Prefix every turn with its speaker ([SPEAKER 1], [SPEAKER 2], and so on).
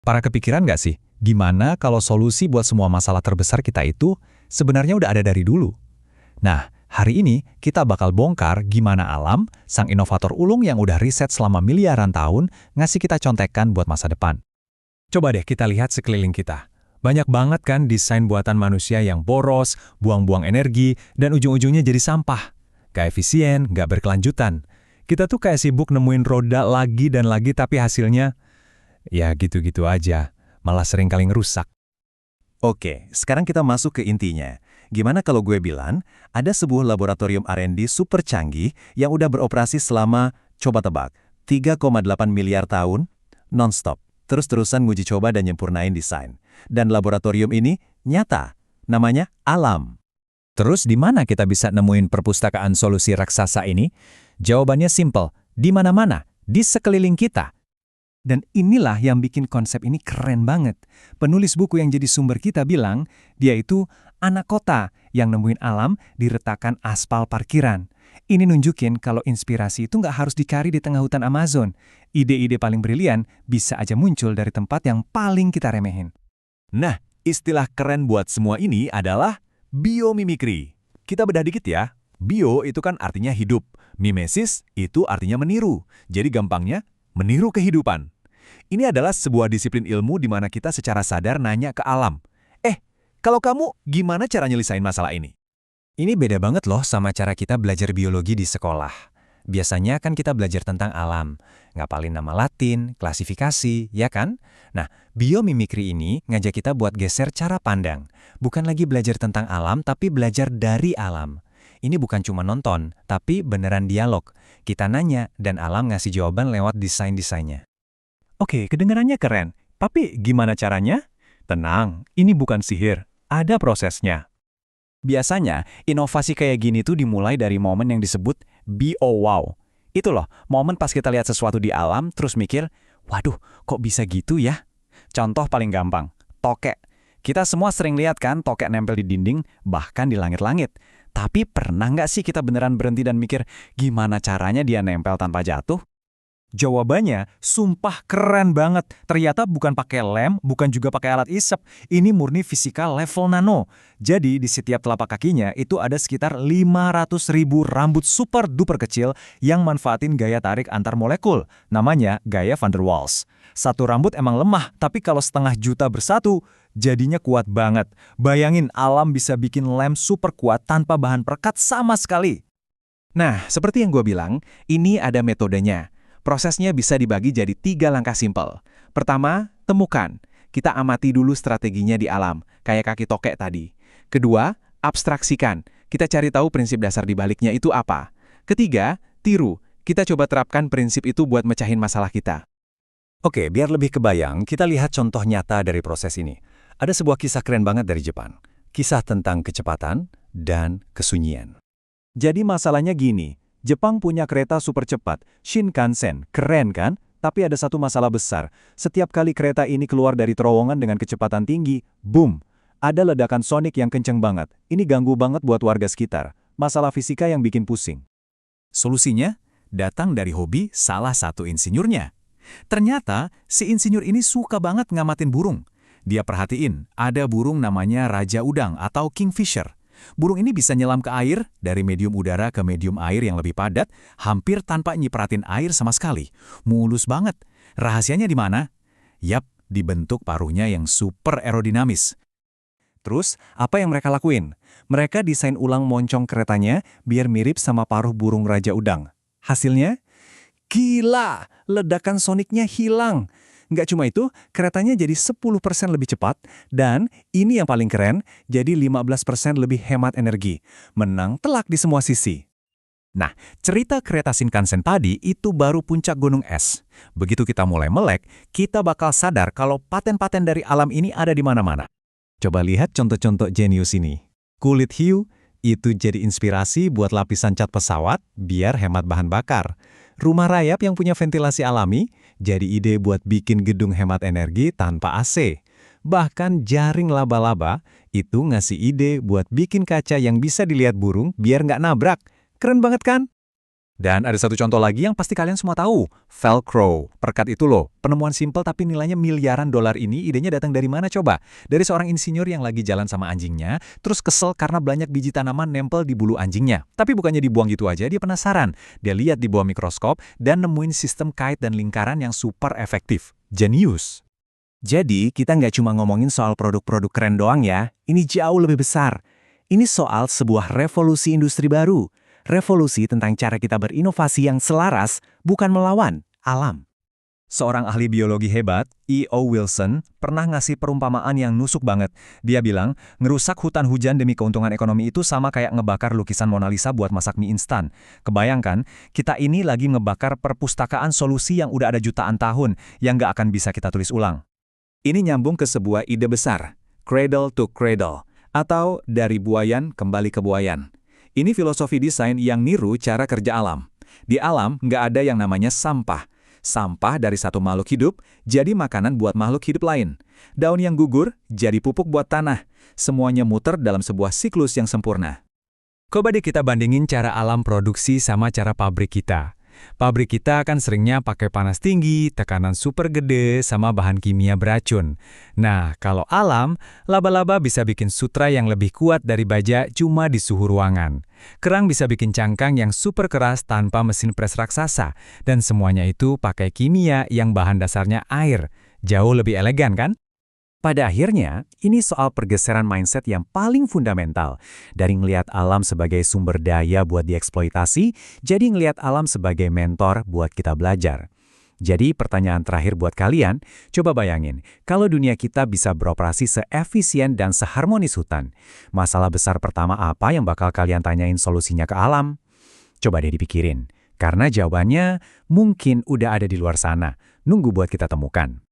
[SPEAKER 1] Para kepikiran nggak sih, gimana kalau solusi buat semua masalah terbesar kita itu sebenarnya udah ada dari dulu? Nah, hari ini kita bakal bongkar gimana alam, sang inovator ulung yang udah riset selama miliaran tahun, ngasih kita contekan buat masa depan. Coba deh kita lihat sekeliling kita. Banyak banget kan desain buatan manusia yang boros, buang-buang energi, dan ujung-ujungnya jadi sampah. Gak efisien, gak berkelanjutan. Kita tuh kayak sibuk nemuin roda lagi dan lagi tapi hasilnya, ya gitu-gitu aja. Malah sering kali ngerusak.
[SPEAKER 2] Oke, sekarang kita masuk ke intinya. Gimana kalau gue bilang, ada sebuah laboratorium R&D super canggih yang udah beroperasi selama, coba tebak, 3,8 miliar tahun, non-stop. Terus-terusan nguji coba dan nyempurnain desain. Dan laboratorium ini nyata, namanya alam.
[SPEAKER 1] Terus di mana kita bisa nemuin perpustakaan solusi raksasa ini? Jawabannya simple, di mana-mana, di sekeliling kita.
[SPEAKER 3] Dan inilah yang bikin konsep ini keren banget. Penulis buku yang jadi sumber kita bilang, dia itu anak kota yang nemuin alam di retakan aspal parkiran. Ini nunjukin kalau inspirasi itu nggak harus dicari di tengah hutan Amazon. Ide-ide paling brilian bisa aja muncul dari tempat yang paling kita remehin.
[SPEAKER 2] Nah, istilah keren buat semua ini adalah biomimikri. Kita bedah dikit ya. Bio itu kan artinya hidup. Mimesis itu artinya meniru. Jadi gampangnya, meniru kehidupan. Ini adalah sebuah disiplin ilmu di mana kita secara sadar nanya ke alam. Kalau kamu, gimana cara nyelesain masalah ini?
[SPEAKER 1] Ini beda banget loh sama cara kita belajar biologi di sekolah. Biasanya kan kita belajar tentang alam, ngapalin nama Latin, klasifikasi, ya kan? Nah, biomimikri ini ngajak kita buat geser cara pandang. Bukan lagi belajar tentang alam, tapi belajar dari alam. Ini bukan cuma nonton, tapi beneran dialog. Kita nanya, dan alam ngasih jawaban lewat desain-desainnya.
[SPEAKER 3] Oke, kedengarannya keren. Tapi gimana caranya? Tenang, ini bukan sihir. Ada prosesnya.
[SPEAKER 4] Biasanya, inovasi kayak gini tuh dimulai dari momen yang disebut BO-wow. Itu loh, momen pas kita lihat sesuatu di alam, terus mikir, waduh, kok bisa gitu ya? Contoh paling gampang, tokek. Kita semua sering lihat kan tokek nempel di dinding, bahkan di langit-langit. Tapi pernah nggak sih kita beneran berhenti dan mikir, gimana caranya dia nempel tanpa jatuh?
[SPEAKER 3] Jawabannya, sumpah keren banget. Ternyata bukan pakai lem, bukan juga pakai alat isep. Ini murni fisika level nano. Jadi di setiap telapak kakinya itu ada sekitar 500.000 rambut super duper kecil yang manfaatin gaya tarik antar molekul. Namanya gaya van der Waals. Satu rambut emang lemah, tapi kalau setengah juta bersatu, jadinya kuat banget. Bayangin alam bisa bikin lem super kuat tanpa bahan perekat sama sekali.
[SPEAKER 2] Nah, seperti yang gue bilang, ini ada metodenya. Prosesnya bisa dibagi jadi 3 langkah simpel. Pertama, temukan. Kita amati dulu strateginya di alam, kayak kaki tokek tadi. Kedua, abstraksikan. Kita cari tahu prinsip dasar di baliknya itu apa. Ketiga, tiru. Kita coba terapkan prinsip itu buat mecahin masalah kita.
[SPEAKER 1] Oke, biar lebih kebayang, kita lihat contoh nyata dari proses ini. Ada sebuah kisah keren banget dari Jepang. Kisah tentang kecepatan dan kesunyian.
[SPEAKER 3] Jadi masalahnya gini. Jepang punya kereta super cepat, Shinkansen, keren kan? Tapi ada satu masalah besar. Setiap kali kereta ini keluar dari terowongan dengan kecepatan tinggi, boom! Ada ledakan sonik yang kenceng banget. Ini ganggu banget buat warga sekitar. Masalah fisika yang bikin pusing.
[SPEAKER 2] Solusinya datang dari hobi salah satu insinyurnya. Ternyata si insinyur ini suka banget ngamatin burung. Dia perhatiin ada burung namanya Raja Udang atau Kingfisher. Burung ini bisa nyelam ke air, dari medium udara ke medium air yang lebih padat, hampir tanpa nyipratin air sama sekali. Mulus banget. Rahasianya di mana? Yap, di bentuk paruhnya yang super aerodinamis.
[SPEAKER 3] Terus, apa yang mereka lakuin? Mereka desain ulang moncong keretanya biar mirip sama paruh burung Raja Udang. Hasilnya? Gila! Ledakan soniknya hilang. Nggak cuma itu, keretanya jadi 10% lebih cepat, dan ini yang paling keren, jadi 15% lebih hemat energi. Menang telak di semua sisi.
[SPEAKER 1] Nah, cerita kereta Shinkansen tadi itu baru puncak gunung es. Begitu kita mulai melek, kita bakal sadar kalau paten-paten dari alam ini ada di mana-mana. Coba lihat contoh-contoh jenius ini. Kulit hiu, itu jadi inspirasi buat lapisan cat pesawat biar hemat bahan bakar. Rumah rayap yang punya ventilasi alami jadi ide buat bikin gedung hemat energi tanpa AC. Bahkan jaring laba-laba itu ngasih ide buat bikin kaca yang bisa dilihat burung biar nggak nabrak. Keren banget kan? Dan ada satu contoh lagi yang pasti kalian semua tahu, Velcro. Perkat itu loh, penemuan simpel tapi nilainya miliaran dolar ini idenya datang dari mana coba? Dari seorang insinyur yang lagi jalan sama anjingnya, terus kesel karena banyak biji tanaman nempel di bulu anjingnya. Tapi bukannya dibuang gitu aja, dia penasaran. Dia lihat di bawah mikroskop dan nemuin sistem kait dan lingkaran yang super efektif. Jenius.
[SPEAKER 5] Jadi, kita nggak cuma ngomongin soal produk-produk keren doang ya. Ini jauh lebih besar. Ini soal sebuah revolusi industri baru. Revolusi tentang cara kita berinovasi yang selaras, bukan melawan alam.
[SPEAKER 3] Seorang ahli biologi hebat, E.O. Wilson, pernah ngasih perumpamaan yang nusuk banget. Dia bilang, ngerusak hutan hujan demi keuntungan ekonomi itu sama kayak ngebakar lukisan Mona Lisa buat masak mie instan. Kebayangkan, kita ini lagi ngebakar perpustakaan solusi yang udah ada jutaan tahun, yang nggak akan bisa kita tulis ulang.
[SPEAKER 2] Ini nyambung ke sebuah ide besar, cradle to cradle, atau dari buayan kembali ke buayan. Ini filosofi desain yang niru cara kerja alam. Di alam nggak ada yang namanya sampah. Sampah dari satu makhluk hidup jadi makanan buat makhluk hidup lain. Daun yang gugur jadi pupuk buat tanah. Semuanya muter dalam sebuah siklus yang sempurna.
[SPEAKER 1] Coba deh kita bandingin cara alam produksi sama cara pabrik kita. Pabrik kita kan seringnya pakai panas tinggi, tekanan super gede, sama bahan kimia beracun. Nah, kalau alam, laba-laba bisa bikin sutra yang lebih kuat dari baja cuma di suhu ruangan. Kerang bisa bikin cangkang yang super keras tanpa mesin pres raksasa. Dan semuanya itu pakai kimia yang bahan dasarnya air. Jauh lebih elegan kan?
[SPEAKER 5] Pada akhirnya, ini soal pergeseran mindset yang paling fundamental. Dari ngelihat alam sebagai sumber daya buat dieksploitasi, jadi ngelihat alam sebagai mentor buat kita belajar. Jadi pertanyaan terakhir buat kalian, coba bayangin, kalau dunia kita bisa beroperasi seefisien dan seharmonis hutan, masalah besar pertama apa yang bakal kalian tanyain solusinya ke alam? Coba deh dipikirin, karena jawabannya mungkin udah ada di luar sana, nunggu buat kita temukan.